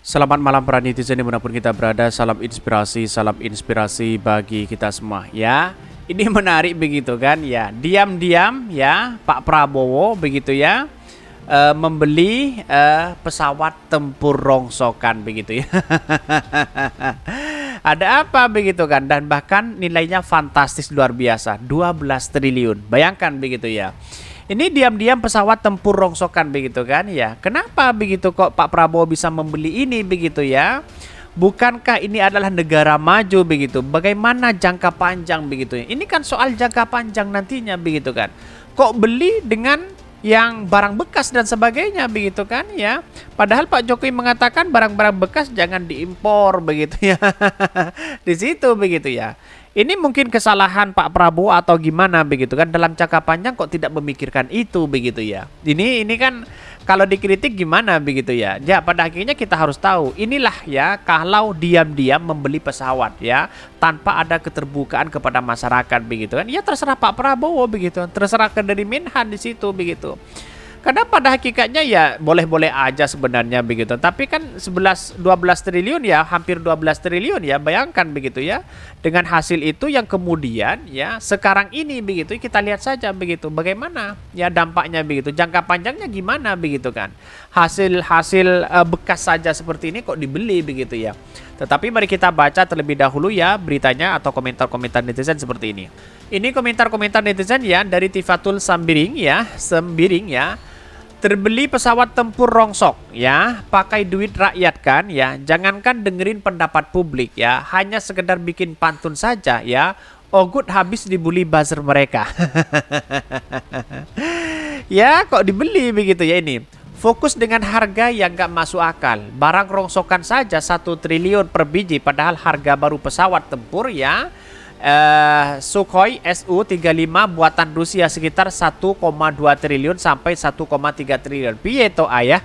Selamat malam para netizen dimanapun kita berada. Salam inspirasi bagi kita semua ya. Ini menarik begitu kan ya. Diam-diam ya Pak Prabowo begitu ya, membeli pesawat tempur rongsokan begitu ya. Ada apa begitu kan, dan bahkan nilainya fantastis luar biasa, 12 triliun. Bayangkan begitu ya. Ini diam-diam pesawat tempur rongsokan begitu kan ya. Kenapa begitu kok Pak Prabowo bisa membeli ini begitu ya? Bukankah ini adalah negara maju begitu? Bagaimana jangka panjang begitu ya? Ini kan soal jangka panjang nantinya begitu kan. Kok beli dengan yang barang bekas dan sebagainya begitu kan ya? Padahal Pak Jokowi mengatakan barang-barang bekas jangan diimpor begitu ya. Di situ begitu ya. Ini mungkin kesalahan Pak Prabowo atau gimana begitu kan, dalam jangka panjang kok tidak memikirkan itu begitu ya. Ini kan kalau dikritik gimana begitu ya. Ya pada akhirnya kita harus tahu inilah ya, kalau diam-diam membeli pesawat ya tanpa ada keterbukaan kepada masyarakat begitu kan. Ya terserah Pak Prabowo begitu. Terserah ke dari Menhan di situ begitu. Karena pada hakikatnya ya boleh-boleh aja sebenarnya begitu. Tapi kan 12 triliun ya, hampir 12 triliun ya, bayangkan begitu ya. Dengan hasil itu yang kemudian ya sekarang ini begitu kita lihat saja begitu bagaimana ya dampaknya begitu. Jangka panjangnya gimana begitu kan. Hasil bekas saja seperti ini kok dibeli begitu ya. Tetapi mari kita baca terlebih dahulu ya beritanya atau komentar-komentar netizen seperti ini. Ini komentar-komentar netizen ya dari Tifatul Sembiring ya. Terbeli pesawat tempur rongsok ya, pakai duit rakyat kan ya. Jangankan dengerin pendapat publik ya, hanya sekedar bikin pantun saja ya. Ogut habis dibully buzzer mereka. Ya kok dibeli begitu ya ini. Fokus dengan harga yang gak masuk akal. Barang rongsokan saja 1 triliun per biji, padahal harga baru pesawat tempur ya Sukhoi Su-35 buatan Rusia sekitar 1,2 triliun sampai 1,3 triliun. Piye to ayah?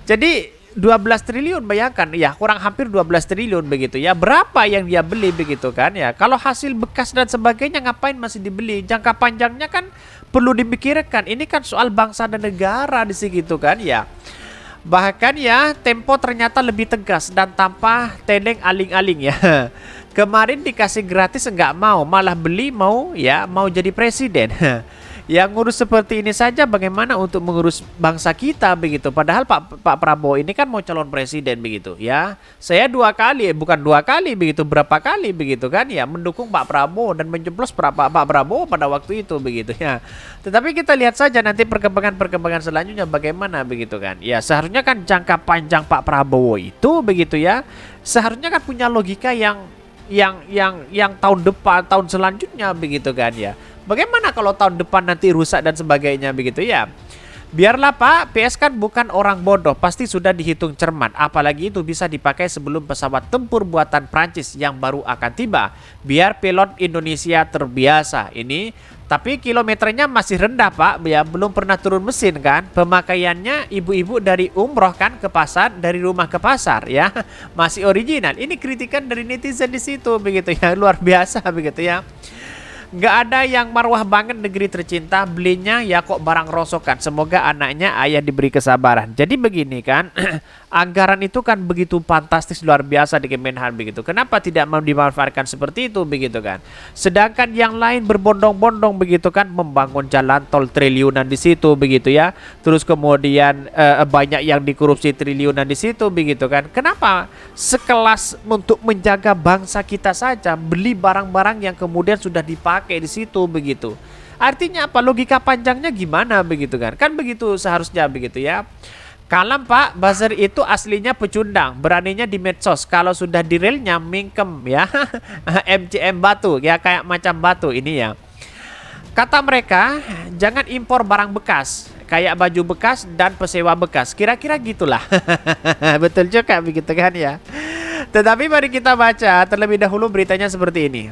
Jadi 12 triliun bayangkan ya, kurang hampir 12 triliun begitu ya. Berapa yang dia beli begitu kan ya. Kalau hasil bekas dan sebagainya ngapain masih dibeli? Jangka panjangnya kan perlu dipikirkan. Ini kan soal bangsa dan negara di situ kan ya. Bahkan ya Tempo ternyata lebih tegas dan tanpa teleng aling-aling ya. Kemarin dikasih gratis enggak mau, malah beli mau jadi presiden. Yang ngurus seperti ini saja bagaimana untuk mengurus bangsa kita begitu. Padahal Pak Prabowo ini kan mau calon presiden begitu ya. Saya 2 kali, bukan 2 kali begitu, berapa kali begitu kan ya, mendukung Pak Prabowo dan menjeblos Pak Prabowo pada waktu itu begitu ya. Tetapi kita lihat saja nanti perkembangan selanjutnya bagaimana begitu kan. Ya seharusnya kan jangka panjang Pak Prabowo itu begitu ya, seharusnya kan punya logika yang tahun depan, tahun selanjutnya begitu kan ya. Bagaimana kalau tahun depan nanti rusak dan sebagainya begitu ya. Biarlah Pak, PS kan bukan orang bodoh, pasti sudah dihitung cermat. Apalagi itu bisa dipakai sebelum pesawat tempur buatan Prancis yang baru akan tiba. Biar pilot Indonesia terbiasa ini. Tapi kilometernya masih rendah Pak ya, belum pernah turun mesin kan. Pemakaiannya ibu-ibu dari umroh kan ke pasar, dari rumah ke pasar ya. Masih original. Ini kritikan dari netizen di situ begitu ya, luar biasa begitu ya. Nggak ada yang marwah banget negeri tercinta, belinya ya kok barang rosokan. Semoga anaknya ayah diberi kesabaran. Jadi begini kan, anggaran itu kan begitu fantastis luar biasa di Kemenhan begitu. Kenapa tidak mau dimanfaatkan seperti itu begitu kan? Sedangkan yang lain berbondong-bondong begitu kan, membangun jalan tol triliunan di situ begitu ya. Terus kemudian banyak yang dikorupsi triliunan di situ begitu kan. Kenapa sekelas untuk menjaga bangsa kita saja beli barang-barang yang kemudian sudah dipakai di situ begitu. Artinya apa? Logika panjangnya gimana begitu kan? Kan begitu seharusnya begitu ya. Kalem Pak, buzzer itu aslinya pecundang, beraninya di medsos. Kalau sudah di realnya mingkem ya. MCM batu ya, kayak macam batu ini ya. Kata mereka, jangan impor barang bekas, kayak baju bekas dan pesewa bekas. Kira-kira gitulah. Betul juga begitu kan ya. Tetapi mari kita baca terlebih dahulu beritanya seperti ini.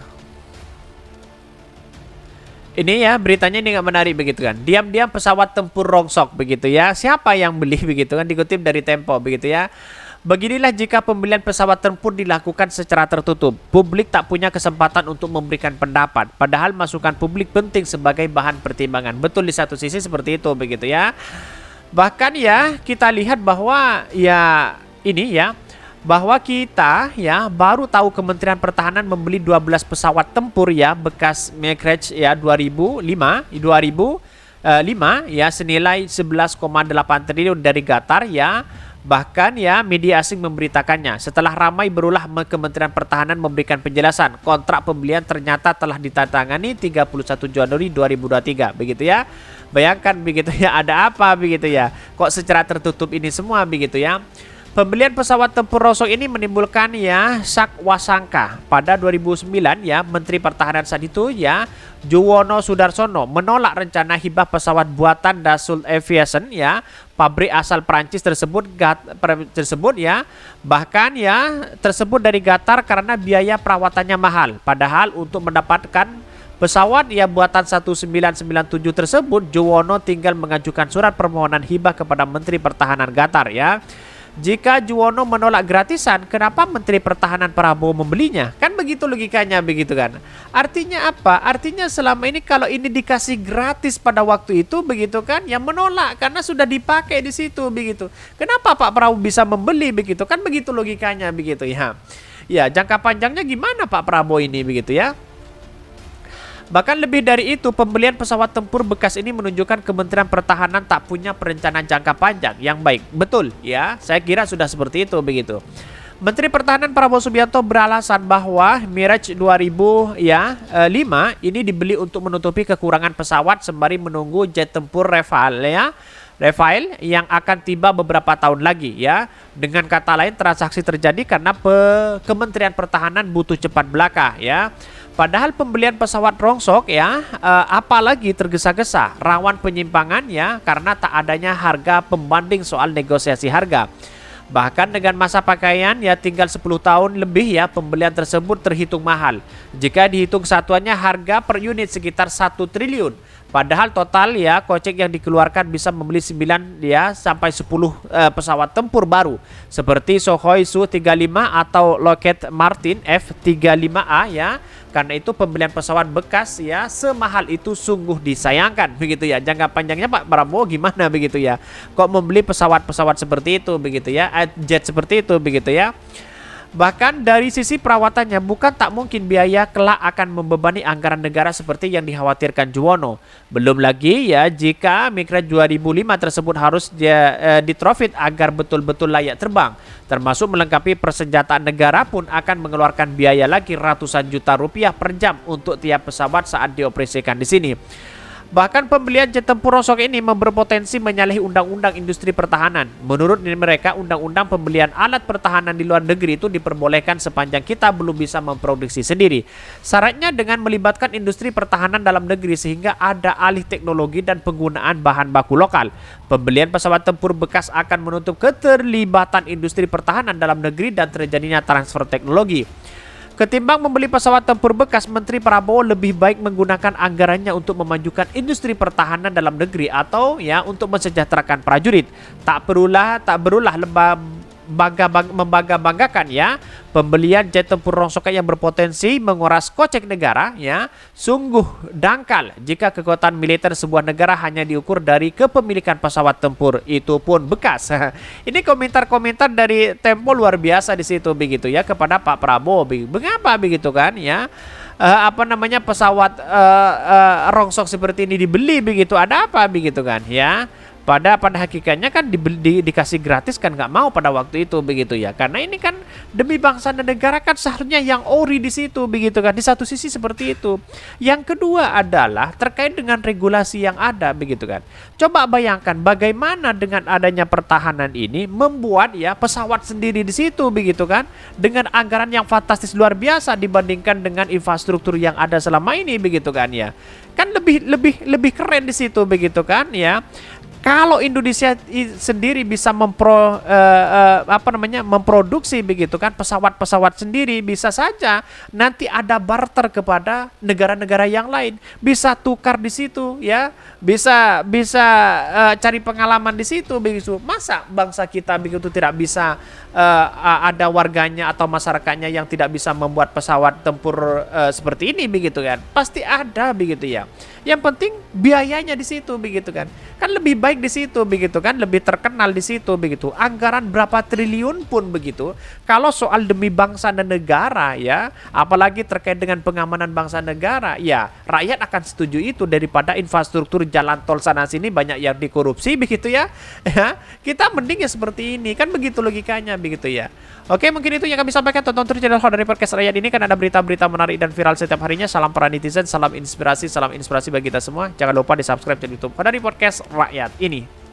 Ini ya beritanya ini nggak menarik begitu kan. Diam-diam pesawat tempur rongsok begitu ya. Siapa yang beli begitu kan, dikutip dari Tempo begitu ya. Beginilah jika pembelian pesawat tempur dilakukan secara tertutup. Publik tak punya kesempatan untuk memberikan pendapat. Padahal masukan publik penting sebagai bahan pertimbangan. Betul di satu sisi seperti itu begitu ya. Bahkan ya kita lihat bahwa ya ini ya, bahwa kita ya baru tahu Kementerian Pertahanan membeli 12 pesawat tempur ya bekas Mirage ya 2005 ya senilai 11,8 triliun dari Qatar ya. Bahkan ya media asing memberitakannya. Setelah ramai berulah, Kementerian Pertahanan memberikan penjelasan kontrak pembelian ternyata telah ditandatangani 31 Januari 2023 begitu ya. Bayangkan begitu ya, ada apa begitu ya, kok secara tertutup ini semua begitu ya. Pembelian pesawat tempur Rongsok ini menimbulkan ya sak wasangka. Pada 2009 ya, Menteri Pertahanan saat itu ya Juwono Sudarsono menolak rencana hibah pesawat buatan Dassault Aviation ya, pabrik asal Prancis tersebut ya, bahkan ya tersebut dari Qatar karena biaya perawatannya mahal. Padahal untuk mendapatkan pesawat ya buatan 1997 tersebut, Juwono tinggal mengajukan surat permohonan hibah kepada Menteri Pertahanan Qatar ya. Jika Juwono menolak gratisan, kenapa Menteri Pertahanan Prabowo membelinya? Kan begitu logikanya begitu kan. Artinya apa? Artinya selama ini kalau ini dikasih gratis pada waktu itu begitu kan, yang menolak karena sudah dipakai di situ begitu. Kenapa Pak Prabowo bisa membeli begitu? Kan begitu logikanya begitu ya. Ya, jangka panjangnya gimana Pak Prabowo ini begitu ya? Bahkan lebih dari itu, pembelian pesawat tempur bekas ini menunjukkan Kementerian Pertahanan tak punya perencanaan jangka panjang yang baik. Betul ya, saya kira sudah seperti itu begitu. Menteri Pertahanan Prabowo Subianto beralasan bahwa Mirage 2005 ini dibeli untuk menutupi kekurangan pesawat sembari menunggu jet tempur Rafale yang akan tiba beberapa tahun lagi ya. Dengan kata lain, transaksi terjadi karena Kementerian Pertahanan butuh cepat belaka ya. Padahal pembelian pesawat Rongsok ya apalagi tergesa-gesa, rawan penyimpangan ya karena tak adanya harga pembanding soal negosiasi harga. Bahkan dengan masa pakaian ya tinggal 10 tahun lebih ya, pembelian tersebut terhitung mahal. Jika dihitung satuannya, harga per unit sekitar 1 triliun. Padahal total ya Kocek yang dikeluarkan bisa membeli 9 ya sampai 10 pesawat tempur baru seperti Sukhoi Su-35 atau Lockheed Martin F-35A ya. Karena itu pembelian pesawat bekas ya semahal itu sungguh disayangkan begitu ya. Jangka panjangnya Pak Prabowo gimana begitu ya? Kok membeli pesawat-pesawat seperti itu begitu ya? Jet seperti itu begitu ya? Bahkan dari sisi perawatannya bukan tak mungkin biaya kelak akan membebani anggaran negara seperti yang dikhawatirkan Juwono. Belum lagi ya jika Mirage 2005 tersebut harus ditrofit agar betul-betul layak terbang. Termasuk melengkapi persenjataan negara pun akan mengeluarkan biaya lagi ratusan juta rupiah per jam untuk tiap pesawat saat dioperasikan di sini. Bahkan pembelian jet tempur Rongsok ini berpotensi menyalahi undang-undang industri pertahanan. Menurut mereka, undang-undang pembelian alat pertahanan di luar negeri itu diperbolehkan sepanjang kita belum bisa memproduksi sendiri. Syaratnya dengan melibatkan industri pertahanan dalam negeri sehingga ada alih teknologi dan penggunaan bahan baku lokal. Pembelian pesawat tempur bekas akan menutup keterlibatan industri pertahanan dalam negeri dan terjadinya transfer teknologi. Ketimbang membeli pesawat tempur bekas, Menteri Prabowo lebih baik menggunakan anggarannya untuk memajukan industri pertahanan dalam negeri atau ya untuk mensejahterakan prajurit. Tak berulah membangga-banggakan ya pembelian jet tempur Rongsok yang berpotensi menguras kocek negara ya. Sungguh dangkal jika kekuatan militer sebuah negara hanya diukur dari kepemilikan pesawat tempur itu pun bekas. Ini komentar-komentar dari Tempo luar biasa di situ begitu ya kepada Pak Prabowo. Mengapa begitu kan ya? Pesawat Rongsok seperti ini dibeli begitu, ada apa begitu kan ya? Pada hakikatnya kan dikasih gratis kan nggak mau pada waktu itu begitu ya, karena ini kan demi bangsa dan negara kan seharusnya yang ori di situ begitu kan. Di satu sisi seperti itu. Yang kedua adalah terkait dengan regulasi yang ada begitu kan. Coba bayangkan bagaimana dengan adanya pertahanan ini membuat ya pesawat sendiri di situ begitu kan, dengan anggaran yang fantastis luar biasa dibandingkan dengan infrastruktur yang ada selama ini begitu kan ya. Kan lebih keren di situ begitu kan ya. Kalau Indonesia sendiri bisa memproduksi begitu kan pesawat-pesawat sendiri, bisa saja nanti ada barter kepada negara-negara yang lain, bisa tukar di situ ya, bisa cari pengalaman di situ begitu. Masa bangsa kita begitu tidak bisa ada warganya atau masyarakatnya yang tidak bisa membuat pesawat tempur seperti ini begitu kan? Pasti ada begitu ya. Yang penting biayanya di situ begitu kan. Kan kan lebih baik di situ begitu kan, lebih terkenal di situ begitu. Anggaran berapa triliun pun begitu. Kalau soal demi bangsa dan negara ya, apalagi terkait dengan pengamanan bangsa negara, ya rakyat akan setuju itu daripada infrastruktur jalan tol sana sini banyak yang dikorupsi begitu ya. Ya, kita mending ya seperti ini kan, begitu logikanya begitu ya. Oke, mungkin itu yang kami sampaikan. Tonton terus channel Hot dari Podcast Rakyat ini, kan ada berita-berita menarik dan viral setiap harinya. Salam para netizen, salam inspirasi bagi kita semua. Jangan lupa di subscribe channel YouTube Hot dari Podcast Rakyat ini.